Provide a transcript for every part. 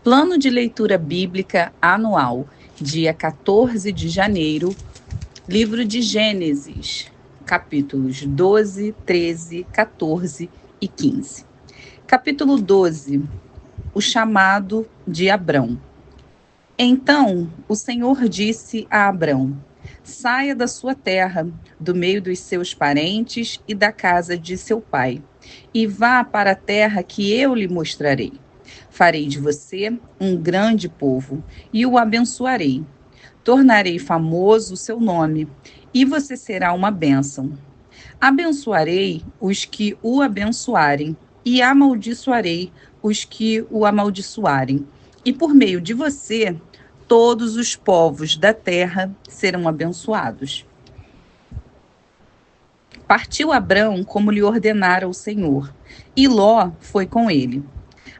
Plano de leitura bíblica anual, dia 14 de janeiro, livro de Gênesis, capítulos 12, 13, 14 e 15. Capítulo 12, o chamado de Abrão. Então o Senhor disse a Abrão: saia da sua terra, do meio dos seus parentes e da casa de seu pai, e vá para a terra que eu lhe mostrarei. Farei de você um grande povo e o abençoarei. Tornarei famoso o seu nome, e você será uma bênção. Abençoarei os que o abençoarem, e amaldiçoarei os que o amaldiçoarem. E por meio de você, todos os povos da terra serão abençoados. Partiu Abrão como lhe ordenara o Senhor, e Ló foi com ele.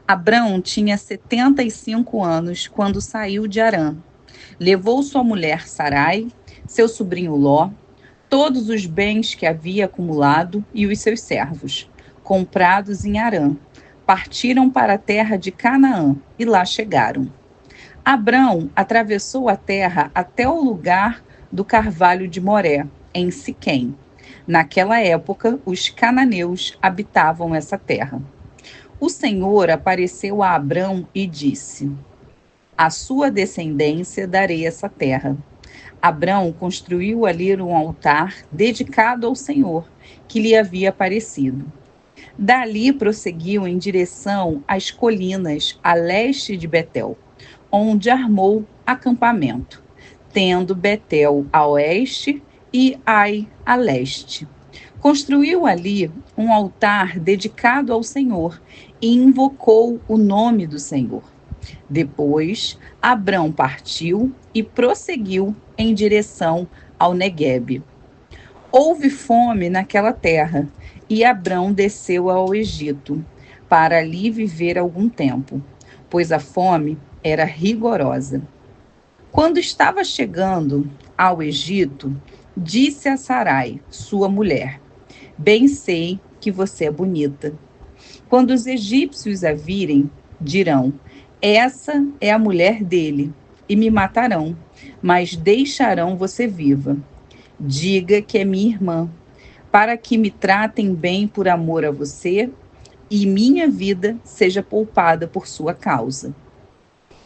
Abrão tinha 75 anos quando saiu de Harã. Levou sua mulher Sarai, seu sobrinho Ló, todos os bens que havia acumulado e os seus servos, comprados em Harã. Partiram para a terra de Canaã e lá chegaram. Abrão atravessou a terra até o lugar do carvalho de Moré, em Siquém. Naquela época, os cananeus habitavam essa terra. O Senhor apareceu a Abrão e disse: à sua descendência darei essa terra. Abrão construiu ali um altar dedicado ao Senhor, que lhe havia aparecido. Dali prosseguiu em direção às colinas a leste de Betel, onde armou acampamento, tendo Betel a oeste e Ai a leste. Construiu ali um altar dedicado ao Senhor e invocou o nome do Senhor. Depois, Abrão partiu e prosseguiu em direção ao Neguebe. Houve fome naquela terra e Abrão desceu ao Egito para ali viver algum tempo, pois a fome era rigorosa. Quando estava chegando ao Egito, disse a Sarai, sua mulher: bem sei que você é bonita. Quando os egípcios a virem, dirão: essa é a mulher dele, e me matarão, mas deixarão você viva. Diga que é minha irmã, para que me tratem bem por amor a você e minha vida seja poupada por sua causa.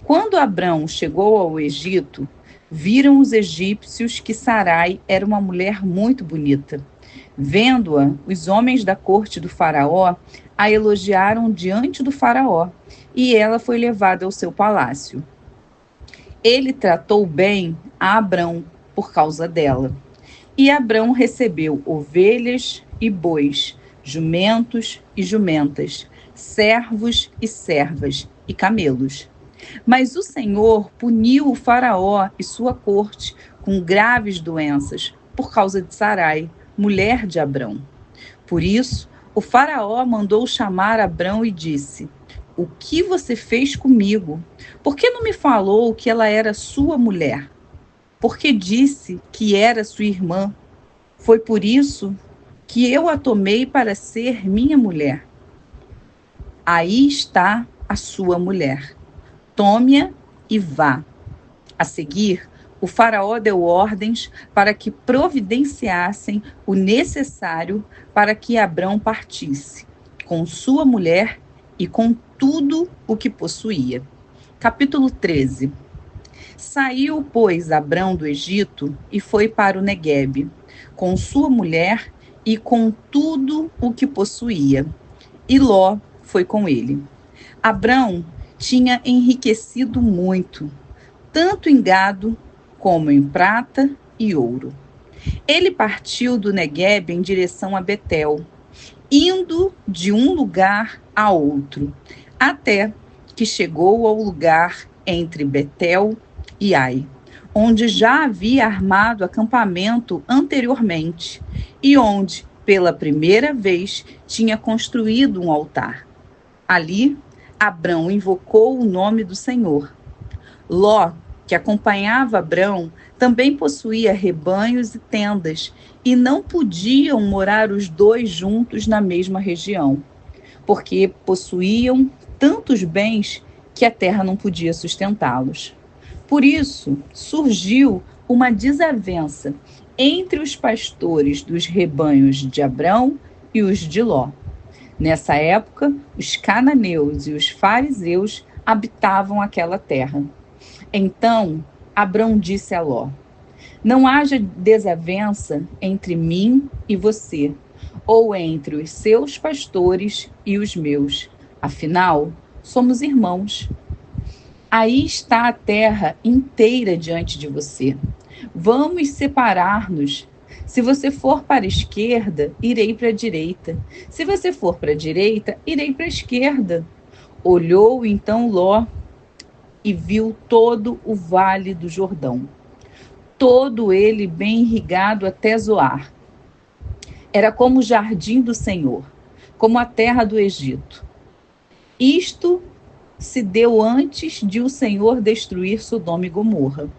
Quando Abrão chegou ao Egito, viram os egípcios que Sarai era uma mulher muito bonita. Vendo-a, os homens da corte do faraó a elogiaram diante do faraó, e ela foi levada ao seu palácio. Ele tratou bem a Abrão por causa dela. E Abrão recebeu ovelhas e bois, jumentos e jumentas, servos e servas e camelos. Mas o Senhor puniu o faraó e sua corte com graves doenças por causa de Sarai, mulher de Abrão. Por isso, o faraó mandou chamar Abrão e disse: o que você fez comigo? Por que não me falou que ela era sua mulher? Por que disse que era sua irmã? Foi por isso que eu a tomei para ser minha mulher. Aí está a sua mulher. Tome-a e vá. A seguir, o faraó deu ordens para que providenciassem o necessário para que Abrão partisse, com sua mulher e com tudo o que possuía. Capítulo 13. Saiu, pois, Abrão do Egito e foi para o Neguebe, com sua mulher e com tudo o que possuía. E Ló foi com ele. Abrão tinha enriquecido muito, tanto em gado como em prata e ouro. Ele partiu do Neguebe em direção a Betel, indo de um lugar a outro, até que chegou ao lugar entre Betel e Ai, onde já havia armado acampamento anteriormente e onde, pela primeira vez, tinha construído um altar. Ali, Abrão invocou o nome do Senhor. Ló, que acompanhava Abrão, também possuía rebanhos e tendas, e não podiam morar os dois juntos na mesma região, porque possuíam tantos bens que a terra não podia sustentá-los. Por isso, surgiu uma desavença entre os pastores dos rebanhos de Abrão e os de Ló. Nessa época, os cananeus e os fariseus habitavam aquela terra. Então, Abrão disse a Ló: não haja desavença entre mim e você, ou entre os seus pastores e os meus. Afinal, somos irmãos. Aí está a terra inteira diante de você. Vamos separar-nos. Se você for para a esquerda, irei para a direita. Se você for para a direita, irei para a esquerda. Olhou então Ló e viu todo o vale do Jordão, todo ele bem irrigado até Zoar. Era como o jardim do Senhor, como a terra do Egito. Isto se deu antes de o Senhor destruir Sodoma e Gomorra.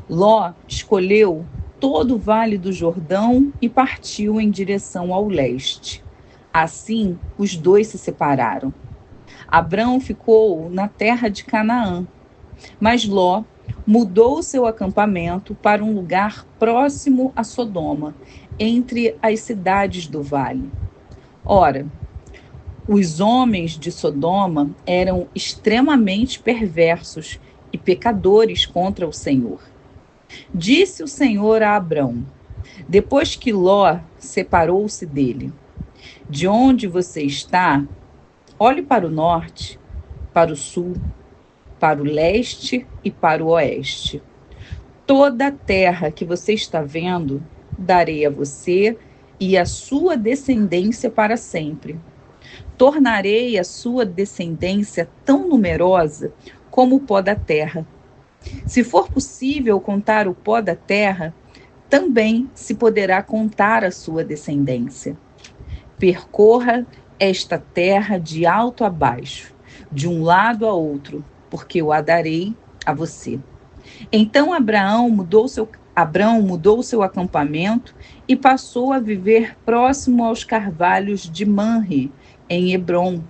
Ló escolheu todo o vale do Jordão e partiu em direção ao leste. Assim, os dois se separaram. Abrão ficou na terra de Canaã, mas Ló mudou seu acampamento para um lugar próximo a Sodoma, entre as cidades do vale. Ora, os homens de Sodoma eram extremamente perversos e pecadores contra o Senhor. Disse o Senhor a Abrão, depois que Ló separou-se dele: de onde você está, olhe para o norte, para o sul, para o leste e para o oeste. Toda a terra que você está vendo, darei a você e a sua descendência para sempre. Tornarei a sua descendência tão numerosa como o pó da terra. Se for possível contar o pó da terra, também se poderá contar a sua descendência. Percorra esta terra de alto a baixo, de um lado a outro, porque eu a darei a você. Então Abrão mudou seu acampamento e passou a viver próximo aos carvalhos de Manre, em Hebrom,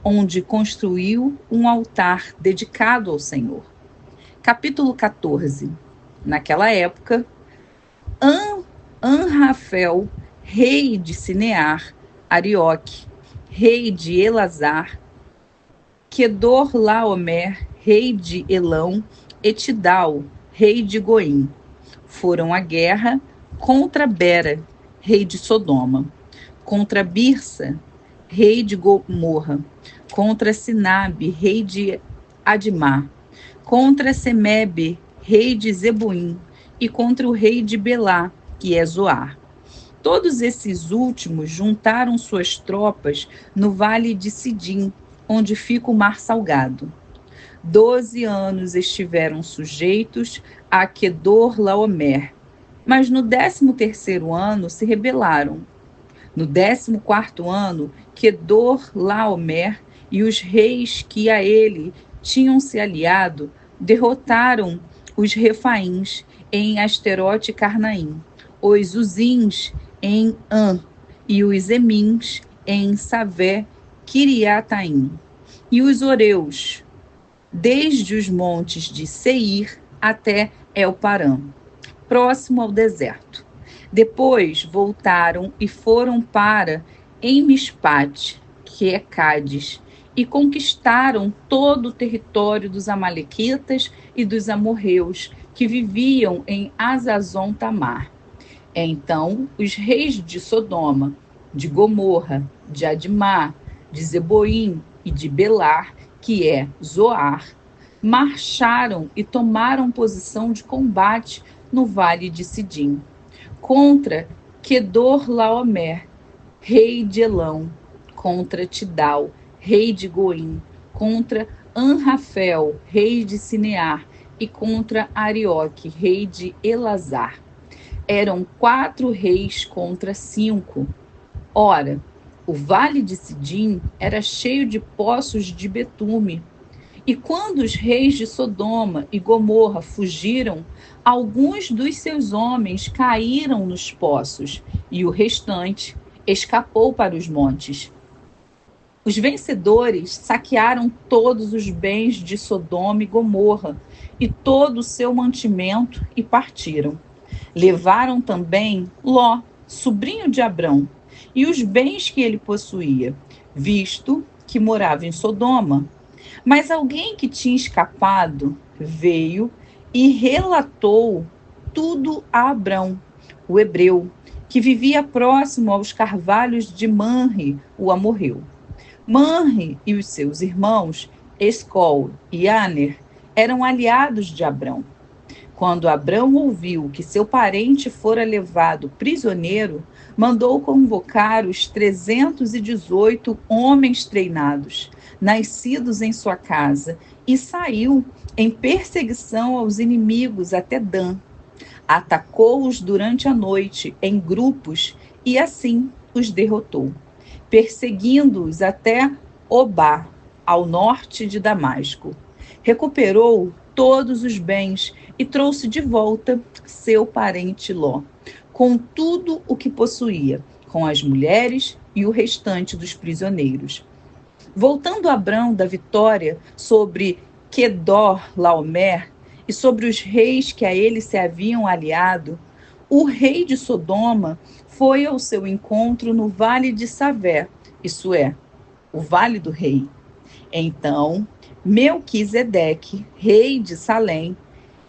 onde construiu um altar dedicado ao Senhor. Capítulo 14. Naquela época, Anrafel, rei de Sinear, Arioque, rei de Elazar, Quedorlaomer, rei de Elão, e Tidal, rei de Goim, foram à guerra contra Bera, rei de Sodoma, contra Birsa, rei de Gomorra, contra Sinabe, rei de Admá, contra Semebe, rei de Zeboim, e contra o rei de Belá, que é Zoar. Todos esses últimos juntaram suas tropas no vale de Sidim, onde fica o Mar Salgado. 12 anos estiveram sujeitos a Quedorlaomer, mas no 13º ano se rebelaram. No 14º ano, Quedorlaomer e os reis que a ele tinham se aliado derrotaram os Refaíns em Asterote e Carnaim, os Uzins em An e os Emins em Savé, Quiriataim, e os Oreus, desde os montes de Seir até El-Parã, próximo ao deserto. Depois voltaram e foram para Emispate, que é Cádiz, e conquistaram todo o território dos amalequitas e dos amorreus, que viviam em Azazon-Tamar. Então, os reis de Sodoma, de Gomorra, de Admá, de Zeboim e de Belar, que é Zoar, marcharam e tomaram posição de combate no vale de Sidim, contra Quedorlaomer, rei de Elão, contra Tidal, rei de Goim, contra Anrafel, rei de Sinear, e contra Arioque, rei de Elazar. Eram 4 reis contra 5. Ora, o vale de Sidim era cheio de poços de betume. E quando os reis de Sodoma e Gomorra fugiram, alguns dos seus homens caíram nos poços, e o restante escapou para os montes. Os vencedores saquearam todos os bens de Sodoma e Gomorra e todo o seu mantimento e partiram. Levaram também Ló, sobrinho de Abrão, e os bens que ele possuía, visto que morava em Sodoma. Mas alguém que tinha escapado veio e relatou tudo a Abrão, o hebreu, que vivia próximo aos carvalhos de Manre, o amorreu. Manre e os seus irmãos, Escol e Aner, eram aliados de Abrão. Quando Abrão ouviu que seu parente fora levado prisioneiro, mandou convocar os 318 homens treinados, nascidos em sua casa, e saiu em perseguição aos inimigos até Dan. Atacou-os durante a noite em grupos e assim os derrotou, perseguindo-os até Obá, ao norte de Damasco. Recuperou todos os bens e trouxe de volta seu parente Ló, com tudo o que possuía, com as mulheres e o restante dos prisioneiros. Voltando Abrão da vitória sobre Quedor Laomer e sobre os reis que a ele se haviam aliado, o rei de Sodoma foi ao seu encontro no vale de Savé, isso é, o vale do rei. Então, Melquisedeque, rei de Salém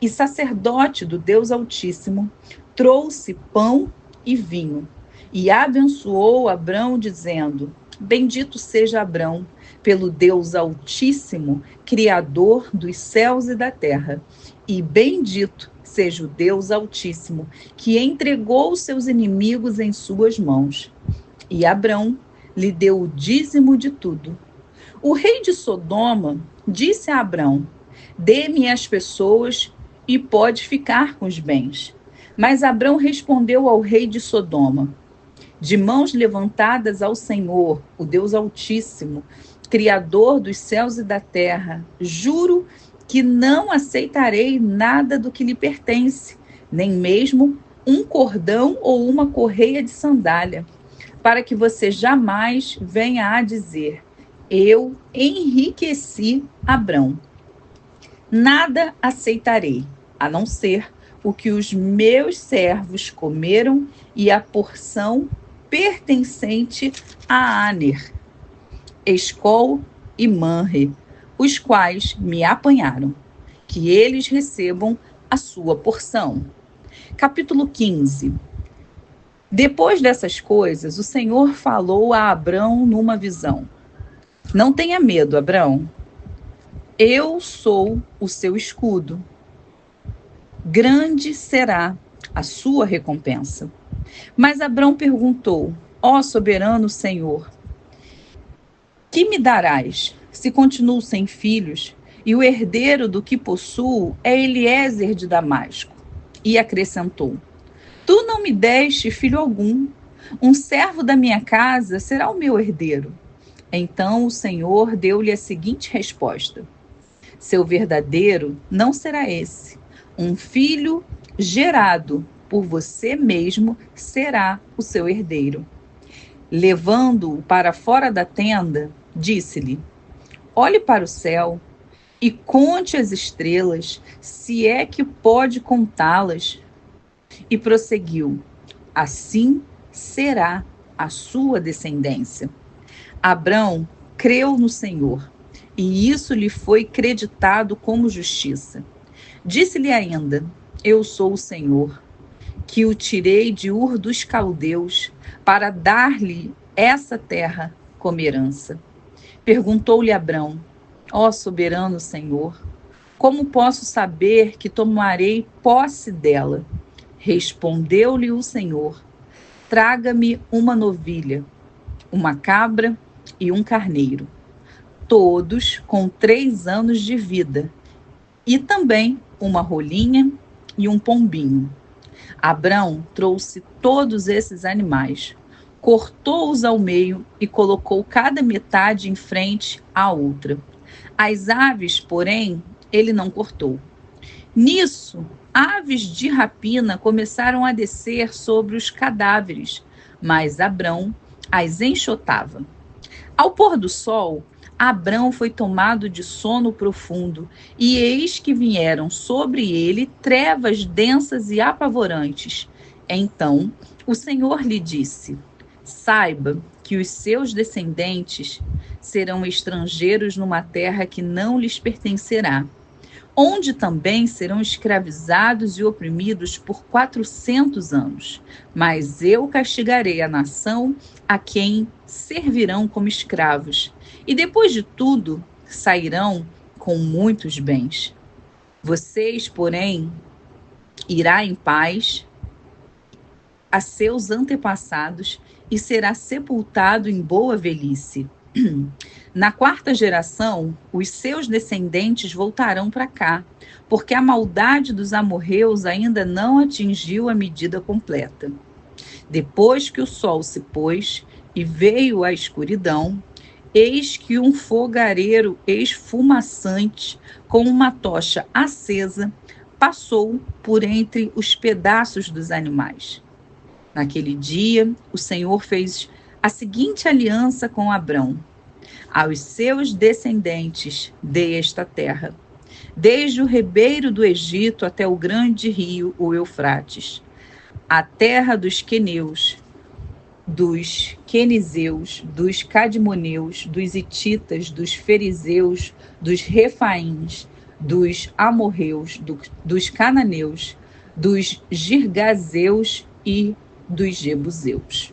e sacerdote do Deus Altíssimo, trouxe pão e vinho e abençoou Abrão, dizendo: Bendito seja Abrão, pelo Deus Altíssimo, Criador dos céus e da terra, e bendito seja o Deus Altíssimo, que entregou os seus inimigos em suas mãos. E Abrão lhe deu o dízimo de tudo. O rei de Sodoma disse a Abrão: Dê-me as pessoas e pode ficar com os bens. Mas Abrão respondeu ao rei de Sodoma: De mãos levantadas ao Senhor, o Deus Altíssimo, Criador dos céus e da terra, juro que não aceitarei nada do que lhe pertence, nem mesmo um cordão ou uma correia de sandália, para que você jamais venha a dizer: Eu enriqueci Abrão. Nada aceitarei, a não ser o que os meus servos comeram e a porção pertencente a Aner, Escol e Manre, os quais me apanharam, que eles recebam a sua porção. Capítulo 15. Depois dessas coisas, o Senhor falou a Abrão numa visão: Não tenha medo, Abrão. Eu sou o seu escudo. Grande será a sua recompensa. Mas Abrão perguntou: Ó soberano Senhor, que me darás, se continuo sem filhos, e o herdeiro do que possuo é Eliezer de Damasco? E acrescentou: Tu não me deste filho algum. Um servo da minha casa será o meu herdeiro. Então o Senhor deu-lhe a seguinte resposta: Seu verdadeiro não será esse. Um filho gerado por você mesmo será o seu herdeiro. Levando-o para fora da tenda, disse-lhe: Olhe para o céu e conte as estrelas, se é que pode contá-las. E prosseguiu: Assim será a sua descendência. Abrão creu no Senhor, e isso lhe foi creditado como justiça. Disse-lhe ainda: Eu sou o Senhor, que o tirei de Ur dos Caldeus, para dar-lhe essa terra como herança. Perguntou-lhe Abrão: Ó soberano Senhor, como posso saber que tomarei posse dela? Respondeu-lhe o Senhor: Traga-me uma novilha, uma cabra e um carneiro, todos com 3 anos de vida, e também uma rolinha e um pombinho. Abrão trouxe todos esses animais, cortou-os ao meio e colocou cada metade em frente à outra. As aves, porém, ele não cortou. Nisso, aves de rapina começaram a descer sobre os cadáveres, mas Abrão as enxotava. Ao pôr do sol, Abrão foi tomado de sono profundo, e eis que vieram sobre ele trevas densas e apavorantes. Então o Senhor lhe disse: Saiba que os seus descendentes serão estrangeiros numa terra que não lhes pertencerá, onde também serão escravizados e oprimidos por 400 anos. Mas eu castigarei a nação a quem servirão como escravos, e depois de tudo sairão com muitos bens. Vocês, porém, irá em paz a seus antepassados e será sepultado em boa velhice. Na quarta geração, os seus descendentes voltarão para cá, porque a maldade dos amorreus ainda não atingiu a medida completa. Depois que o sol se pôs e veio a escuridão, eis que um fogareiro esfumaçante, com uma tocha acesa, passou por entre os pedaços dos animais. Naquele dia, o Senhor fez a seguinte aliança com Abrão: aos seus descendentes dei esta terra, desde o ribeiro do Egito até o grande rio, o Eufrates, a terra dos queneus, dos quenizeus, dos cadmoneus, dos hititas, dos fariseus, dos refaíns, dos amorreus, dos cananeus, dos girgazeus e dos jebuseus.